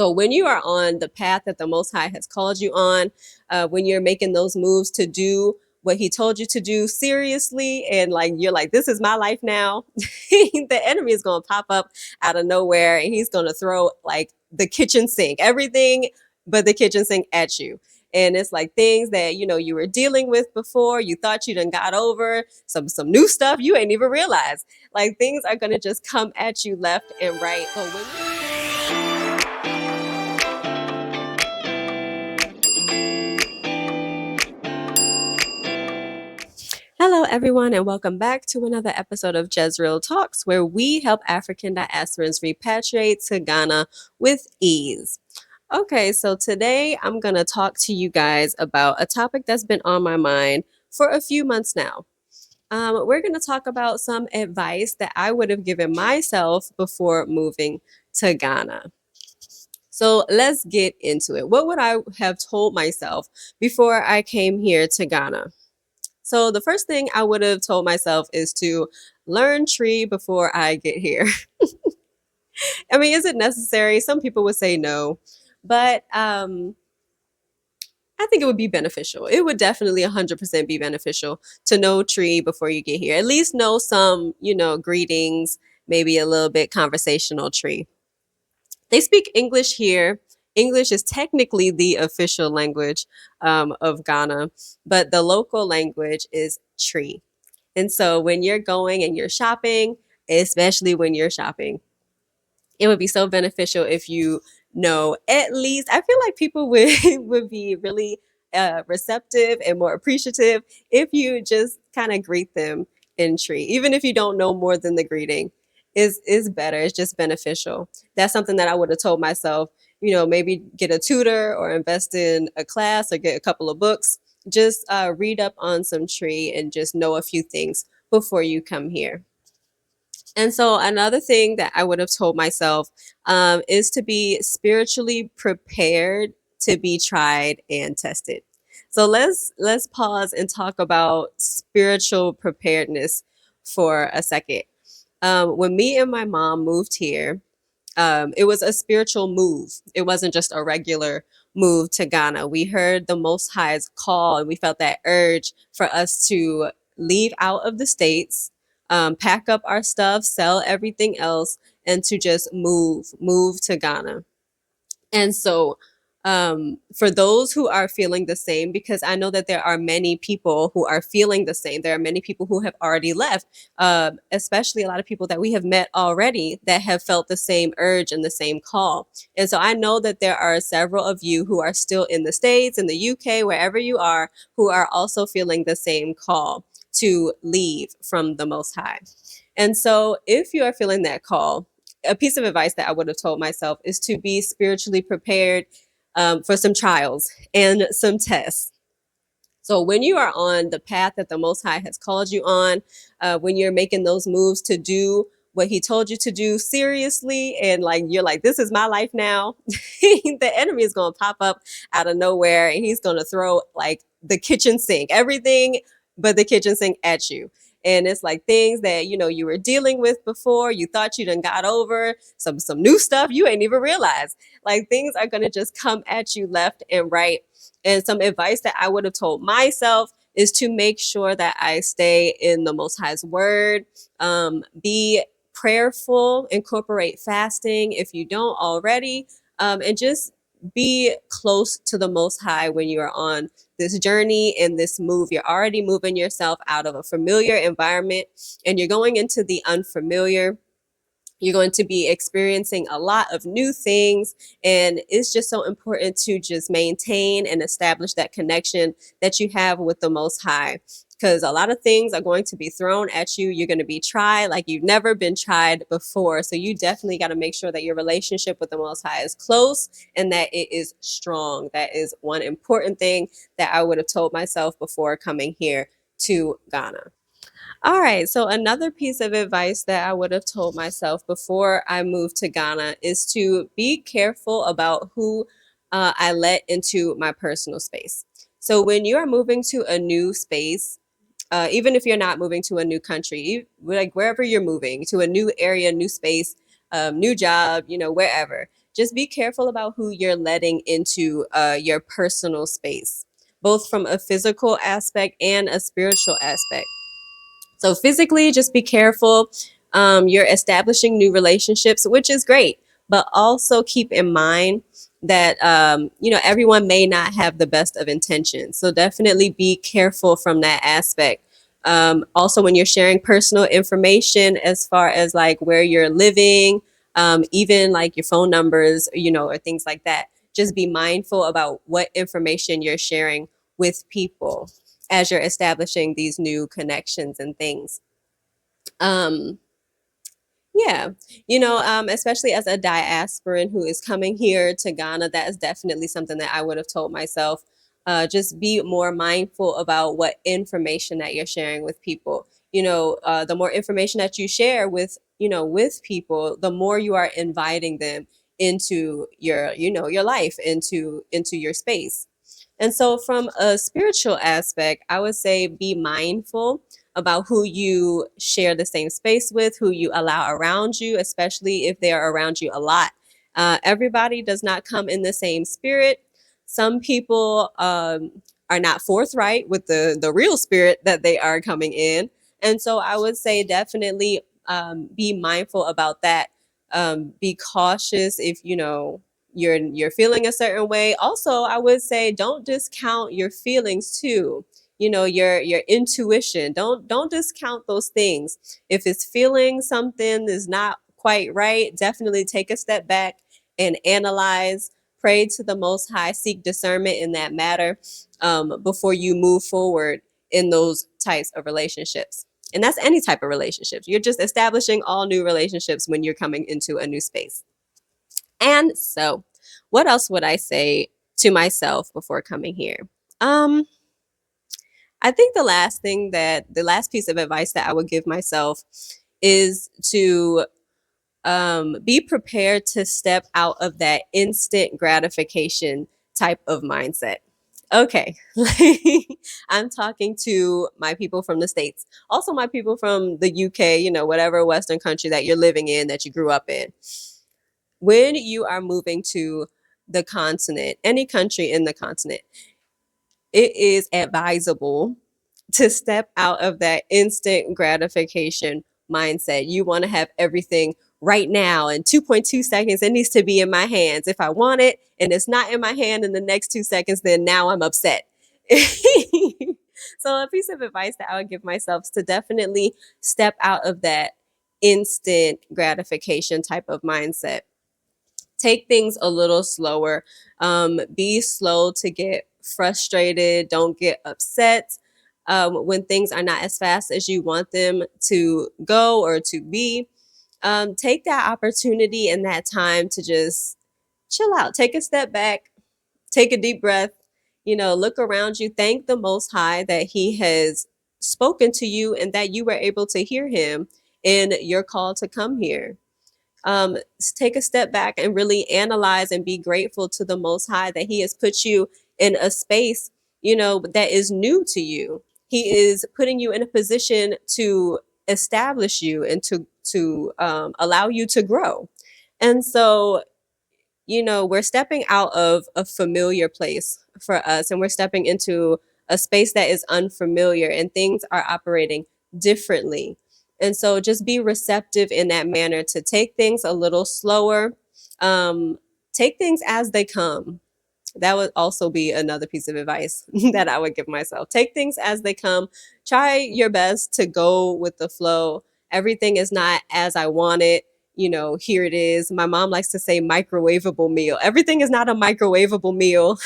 So when you are on the path that the Most High has called you on, when you're making those moves to do what He told you to do seriously, and like you're like, this is my life now, the enemy is going to pop up out of nowhere, and he's going to throw like the kitchen sink, everything but the kitchen sink at you. And it's like things that you were dealing with before, you thought you done got over, some new stuff you ain't even realized. Like things are gonna just come at you left and right. So Hello, everyone, and welcome back to another episode of Jezreel Talks, where we help African diasporans repatriate to Ghana with ease. Okay, so today I'm going to talk to you guys about a topic that's been on my mind for a few months now. We're going to talk about some advice that I would have given myself before moving to Ghana. So let's get into it. What would I have told myself before I came here to Ghana? So the first thing I would have told myself is to learn tree before I get here. I mean, is it necessary? Some people would say no, but I think it would be beneficial. It would definitely 100% be beneficial to know tree before you get here. At least know some, greetings, maybe a little bit conversational tree. They speak English here. English is technically the official language of Ghana, but the local language is Tree. And so when you're going and you're shopping, especially when you're shopping, it would be so beneficial if you know at least, I feel like people would be really receptive and more appreciative if you just kind of greet them in Tree. Even if you don't know more than the greeting, is better. It's just beneficial. That's something that I would have told myself, maybe get a tutor or invest in a class or get a couple of books. Just read up on some Tree and just know a few things before you come here. And so another thing that I would have told myself is to be spiritually prepared to be tried and tested. So let's pause and talk about spiritual preparedness for a second. When me and my mom moved here, it was a spiritual move. It wasn't just a regular move to Ghana. We heard the Most High's call, and we felt that urge for us to leave out of the States, pack up our stuff, sell everything else, and to just move to Ghana. And so for those who are feeling the same, because I know that there are many people who are feeling the same, there are many people who have already left, especially a lot of people that we have met already that have felt the same urge and the same call. And so I know that there are several of you who are still in the States, in the UK, wherever you are, who are also feeling the same call to leave from the Most High. And so if you are feeling that call, a piece of advice that I would have told myself is to be spiritually prepared for some trials and some tests. So when you are on the path that the Most High has called you on, when you're making those moves to do what He told you to do seriously, and like you're like, this is my life now, the enemy is going to pop up out of nowhere, and he's going to throw like the kitchen sink, everything but the kitchen sink at you. And it's like things that you were dealing with before, you thought you done got over, some new stuff you ain't even realized. Like things are going to just come at you left and right. And some advice that I would have told myself is to make sure that I stay in the Most High's word, be prayerful, incorporate fasting if you don't already, and just be close to the Most High when you are on this journey and this move. You're already moving yourself out of a familiar environment and you're going into the unfamiliar. You're going to be experiencing a lot of new things. And it's just so important to just maintain and establish that connection that you have with the Most High. Because a lot of things are going to be thrown at you. You're going to be tried like you've never been tried before. So you definitely got to make sure that your relationship with the Most High is close and that it is strong. That is one important thing that I would have told myself before coming here to Ghana. All right, so another piece of advice that I would have told myself before I moved to Ghana is to be careful about who I let into my personal space. So when you are moving to a new space, even if you're not moving to a new country, like wherever you're moving to a new area, new space, new job, wherever, just be careful about who you're letting into your personal space, both from a physical aspect and a spiritual aspect. So physically, just be careful. You're establishing new relationships, which is great, but also keep in mind that everyone may not have the best of intentions. So definitely be careful from that aspect. Also, when you're sharing personal information, as far as like where you're living, even like your phone numbers, or things like that, just be mindful about what information you're sharing with people as you're establishing these new connections and things. Um, yeah, especially as a diasporan who is coming here to Ghana, that is definitely something that I would have told myself. Just be more mindful about what information that you're sharing with people. The more information that you share with people, the more you are inviting them into your life, into your space. And so, from a spiritual aspect, I would say be mindful about who you share the same space with, who you allow around you, especially if they are around you a lot. Everybody does not come in the same spirit. Some people are not forthright with the real spirit that they are coming in. And so, I would say definitely be mindful about that. Be cautious if you're feeling a certain way. Also, I would say don't discount your feelings too. Your intuition. Don't discount those things. If it's feeling something is not quite right, definitely take a step back and analyze. Pray to the Most High, seek discernment in that matter before you move forward in those types of relationships. And that's any type of relationships. You're just establishing all new relationships when you're coming into a new space. And so, what else would I say to myself before coming here? I think the last piece of advice that I would give myself is to be prepared to step out of that instant gratification type of mindset. Okay, I'm talking to my people from the States, also my people from the UK, whatever Western country that you're living in, that you grew up in. When you are moving to the continent, any country in the continent, it is advisable to step out of that instant gratification mindset. You want to have everything right now in 2.2 seconds. It needs to be in my hands. If I want it and it's not in my hand in the next 2 seconds, then now I'm upset. So, a piece of advice that I would give myself is to definitely step out of that instant gratification type of mindset. Take things a little slower. Be slow to get frustrated. Don't get upset when things are not as fast as you want them to go or to be. Take that opportunity and that time to just chill out. Take a step back. Take a deep breath. Look around you. Thank the Most High that He has spoken to you and that you were able to hear Him in your call to come here. Take a step back and really analyze and be grateful to the Most High that He has put you in a space, that is new to you. He is putting you in a position to establish you and to allow you to grow. And so, we're stepping out of a familiar place for us, and we're stepping into a space that is unfamiliar, and things are operating differently. And so just be receptive in that manner to take things a little slower, take things as they come. That would also be another piece of advice that I would give myself. Take things as they come. Try your best to go with the flow. Everything is not as I want it. Here it is. My mom likes to say microwavable meal. Everything is not a microwavable meal.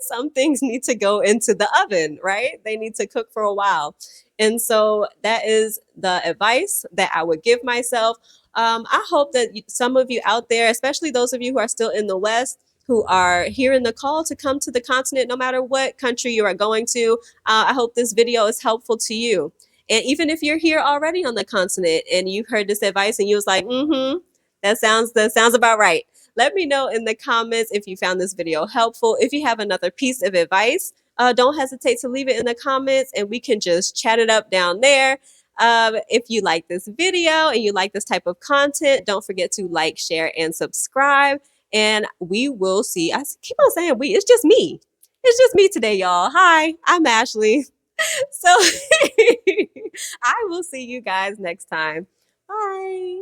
Some things need to go into the oven, right? They need to cook for a while. And so that is the advice that I would give myself. I hope that some of you out there, especially those of you who are still in the West, who are hearing the call to come to the continent, no matter what country you are going to, I hope this video is helpful to you. And even if you're here already on the continent and you've heard this advice and you was like, that sounds about right. Let me know in the comments if you found this video helpful. If you have another piece of advice, don't hesitate to leave it in the comments and we can just chat it up down there. If you like this video and you like this type of content, don't forget to like, share, and subscribe. And we will see. I keep on saying we. It's just me. It's just me today, y'all. Hi, I'm Ashley. So I will see you guys next time. Bye.